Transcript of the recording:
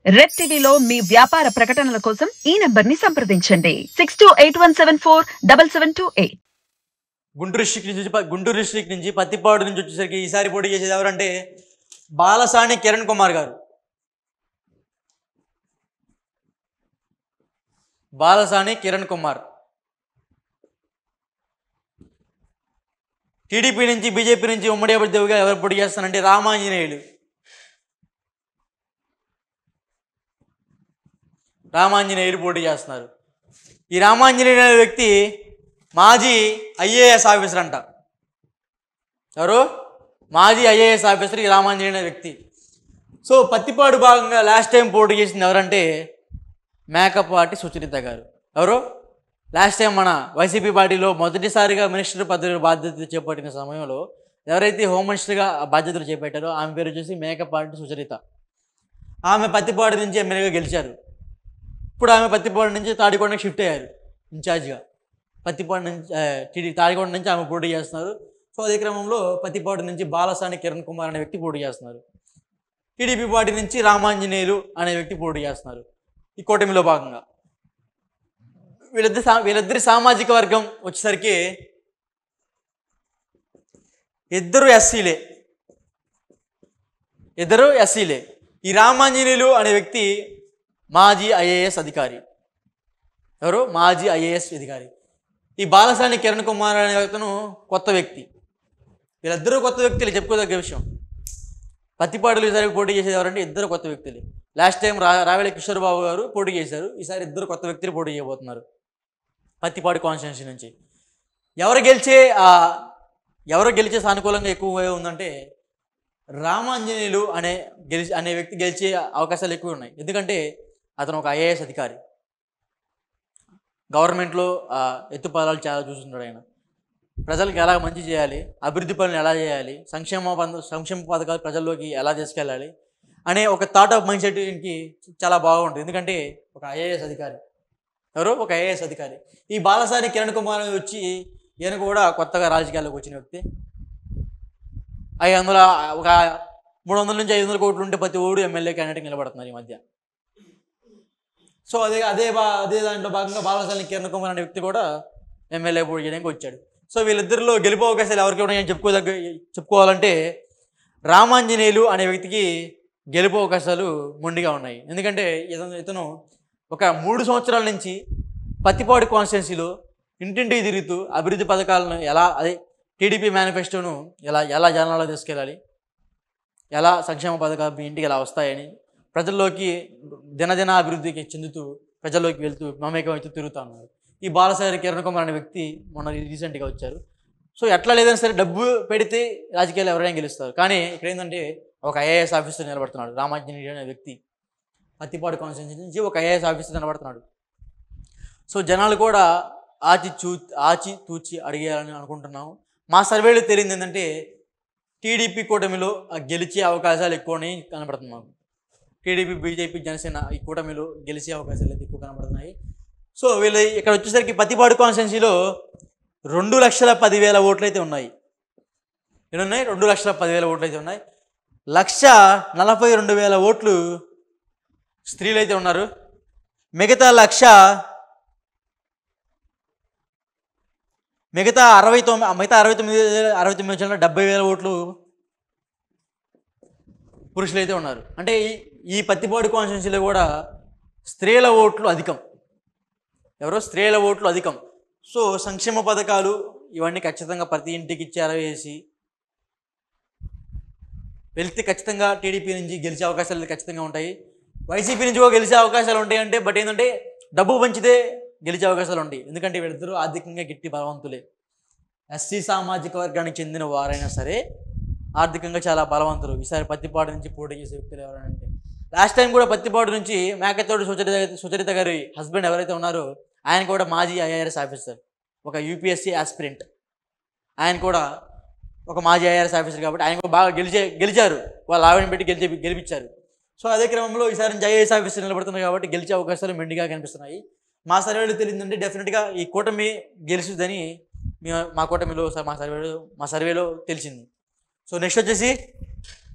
Red టీవీలో మీ వ్యాపార ప్రకటనల కోసం ఈ నంబర్ని సంప్రదించండి 6281747728. గుంటూరు డిస్ట్రిక్ట్ నుంచి పత్తిపాడు నుంచి వచ్చేసరికి ఈసారి పోటీ చేసేది ఎవరంటే బాలసాని కిరణ్ కుమార్ గారు. బాలసాని కిరణ్ కుమార్ టీడీపీ నుంచి బీజేపీ నుంచి ఉమ్మడి అభ్యర్థిగా ఎవరు పోటీ చేస్తారంటే రామాంజనేయులు పోటీ చేస్తున్నారు. ఈ రామాంజనేయులు అనే వ్యక్తి మాజీ ఐఏఎస్ ఆఫీసర్ అంట. ఎవరు? మాజీ ఐఏఎస్ ఆఫీసర్ ఈ రామాంజనేయులు అనే వ్యక్తి. సో పత్తిపాడు భాగంగా లాస్ట్ టైం పోటీ చేసింది ఎవరంటే మేకపాటి సుచరిత గారు. ఎవరు? లాస్ట్ టైం మన వైసీపీ పార్టీలో మొదటిసారిగా మినిస్టర్ పదవి బాధ్యతలు చేపట్టిన సమయంలో ఎవరైతే హోమ్ మినిస్టర్గా బాధ్యతలు చేపట్టారో ఆమె పేరు వచ్చేసి మేకపాటి సుచరిత. ఆమె పత్తిపాడు నుంచి ఎమ్మెల్యేగా గెలిచారు. ఇప్పుడు ఆమె పత్తిపాడు నుంచి తాడికొండకి షిఫ్ట్ అయ్యారు ఇన్ఛార్జ్గా. పత్తిపాడు నుంచి తాడికొండ నుంచి ఆమె పోటీ చేస్తున్నారు. సో అదే క్రమంలో పత్తిపాడు నుంచి బాలసాని కిరణ్ కుమార్ అనే వ్యక్తి పోటీ చేస్తున్నారు. టీడీపీ పార్టీ నుంచి రామాంజనేయులు అనే వ్యక్తి పోటీ చేస్తున్నారు ఈ కూటమిలో భాగంగా. వీళ్ళిద్దరి సామాజిక వర్గం వచ్చేసరికి ఇద్దరు ఎస్సీలే. ఈ రామాంజనేయులు అనే వ్యక్తి మాజీ ఐఏఎస్ అధికారి. ఎవరు? మాజీ ఐఏఎస్ అధికారి. ఈ బాలసాని కిరణ్ కుమార్ అనే వ్యక్తిను కొత్త వ్యక్తి. వీళ్ళిద్దరూ కొత్త వ్యక్తులు, చెప్పుకోదగ్గ విషయం. పత్తిపాడులు ఈసారి పోటీ చేసేది ఎవరంటే ఇద్దరు కొత్త వ్యక్తులు. లాస్ట్ టైం రావెల కిషోర్ బాబు గారు పోటీ చేశారు. ఈసారి ఇద్దరు కొత్త వ్యక్తులు పోటీ చేయబోతున్నారు పత్తిపాడు కాన్స్టిట్యున్సీ నుంచి. ఎవరు గెలిచే సానుకూలంగా ఎక్కువగా ఉందంటే రామాంజనేయులు అనే వ్యక్తి గెలిచే అవకాశాలు ఎక్కువ ఉన్నాయి. ఎందుకంటే అతను ఒక ఐఏఎస్ అధికారి. గవర్నమెంట్లో ఎత్తుపల్లాలు చాలా చూస్తున్నాడు ఆయన. ప్రజలకు ఎలా మంచి చేయాలి, అభివృద్ధి పనులు ఎలా చేయాలి, సంక్షేమ పథకాలు ప్రజల్లోకి ఎలా తీసుకెళ్ళాలి అనే ఒక థాట్ ఆఫ్ మైండ్ సెట్కి చాలా బాగుంటుంది. ఎందుకంటే ఒక ఐఏఎస్ అధికారి. ఎవరు? ఒక ఐఏఎస్ అధికారి. ఈ బాలసాని కిరణ్ కుమార్ వచ్చి ఈయన కూడా కొత్తగా రాజకీయాల్లోకి వచ్చిన వ్యక్తి. అందులో ఒక 300 నుంచి 500 కోట్లు ఉంటే ప్రతి ఓడు ఎమ్మెల్యే క్యాండిడేట్ నిలబడుతున్నారు ఈ మధ్య. సో అదే దాంట్లో భాగంగా బాలసాని కిరణ్ కుమార్ అనే వ్యక్తి కూడా ఎమ్మెల్యే పోటీ చేయడానికి వచ్చాడు. సో వీళ్ళిద్దరిలో గెలుపు అవకాశాలు ఎవరికి ఉన్నాయని చెప్పుకోవాలంటే రామాంజనేయులు అనే వ్యక్తికి గెలుపు అవకాశాలు మొండిగా ఉన్నాయి. ఎందుకంటే ఇతను ఒక 3 సంవత్సరాల నుంచి పత్తిపాడు కాన్స్టిట్యున్సీలో ఇంటింటికి తిరుగుతూ అభివృద్ధి పథకాలను టీడీపీ మేనిఫెస్టోను ఎలా జనాల్లో తీసుకెళ్ళాలి, ఎలా సంక్షేమ పథకాలు మీ ఇంటికి ఎలా వస్తాయని ప్రజల్లోకి దినదిన అభివృద్ధికి చెందుతూ ప్రజల్లోకి వెళ్తూ మమేకం అవుతూ తిరుగుతూ ఉన్నారు. ఈ బాలసాని కిరణ్ కుమార్ అనే వ్యక్తి మొన్న రీసెంట్గా వచ్చారు. సో ఎట్లా లేదని సరే డబ్బు పెడితే రాజకీయాలు ఎవరైనా గెలుస్తారు. కానీ ఇక్కడ ఏంటంటే ఒక ఐఏఎస్ ఆఫీసర్ నిలబడుతున్నాడు. రామాంజనేయులు అనే వ్యక్తి పత్తిపాడు కాన్స్టిట్యున్సీ నుంచి ఒక ఐఏఎస్ ఆఫీసర్ నిలబడుతున్నాడు. సో జనాలు కూడా ఆచి తూచి అడిగేయాలని అనుకుంటున్నాము. మా సర్వేలో తెలియదు ఏంటంటే టీడీపీ కూటమిలో గెలిచే అవకాశాలు ఎక్కువని కనబడుతుంది మాకు. టీడీపీ, బీజేపీ, జనసేన ఈ కూటమిలో గెలిచే అవకాశాలు అయితే ఎక్కువ కనబడుతున్నాయి. సో వీళ్ళు ఇక్కడ వచ్చేసరికి పత్తిపాడు కాన్స్టిట్యున్సీలో 2,10,000 ఓట్లు అయితే ఉన్నాయి. ఎన్నున్నాయి? 2,10,000 ఓట్లు అయితే ఉన్నాయి. 1,42,000 ఓట్లు స్త్రీలు అయితే ఉన్నారు. మిగతా 69,000 ఓట్లు పురుషులు అయితే ఉన్నారు. అంటే ఈ పత్తిపాడు కాన్స్టిట్యున్సీలో కూడా స్త్రీల ఓట్లు అధికం. ఎవరో? స్త్రీల ఓట్లు అధికం. సో సంక్షేమ పథకాలు ఇవన్నీ ఖచ్చితంగా ప్రతి ఇంటికి చేరవేసి వెళ్తే ఖచ్చితంగా టీడీపీ నుంచి గెలిచే అవకాశాలు ఖచ్చితంగా ఉంటాయి. వైసీపీ నుంచి కూడా గెలిచే అవకాశాలు ఉంటాయి. బట్ ఏంటంటే డబ్బు పంచితే గెలిచే అవకాశాలు ఉంటాయి. ఎందుకంటే వీళ్ళిద్దరూ ఆర్థికంగా గట్టి బలవంతులే. ఎస్సీ సామాజిక వర్గానికి చెందిన వారైనా సరే ఆర్థికంగా చాలా బలవంతులు. ఈసారి పత్తిపాడు నుంచి పోటీ చేసే వ్యక్తులు ఎవరంటే లాస్ట్ టైం కూడా పత్తిపాడు నుంచి మేకతోటి సుచరిత గారి హస్బెండ్ ఎవరైతే ఉన్నారో ఆయన కూడా మాజీ ఐఆర్ఎస్ ఆఫీసర్, ఒక యూపీఎస్సీ ఆస్పిరెంట్. ఆయన కూడా ఒక మాజీ ఐఆర్ఎస్ ఆఫీసర్ కాబట్టి ఆయన కూడా బాగా గెలిచారు. వాళ్ళ ఆవిడని పెట్టి గెలిపించారు. సో అదే క్రమంలో ఈసారి నుంచి ఐఏఎస్ ఆఫీసర్ నిలబడుతున్నారు కాబట్టి గెలిచే అవకాశాలు మెండుగా కనిపిస్తున్నాయి. మా సర్వేలో తెలియదంటే డెఫినెట్గా ఈ కూటమి గెలుస్తుందని మా కూటమిలో మా సర్వేలో తెలిసింది. సో నెక్స్ట్ వచ్చేసి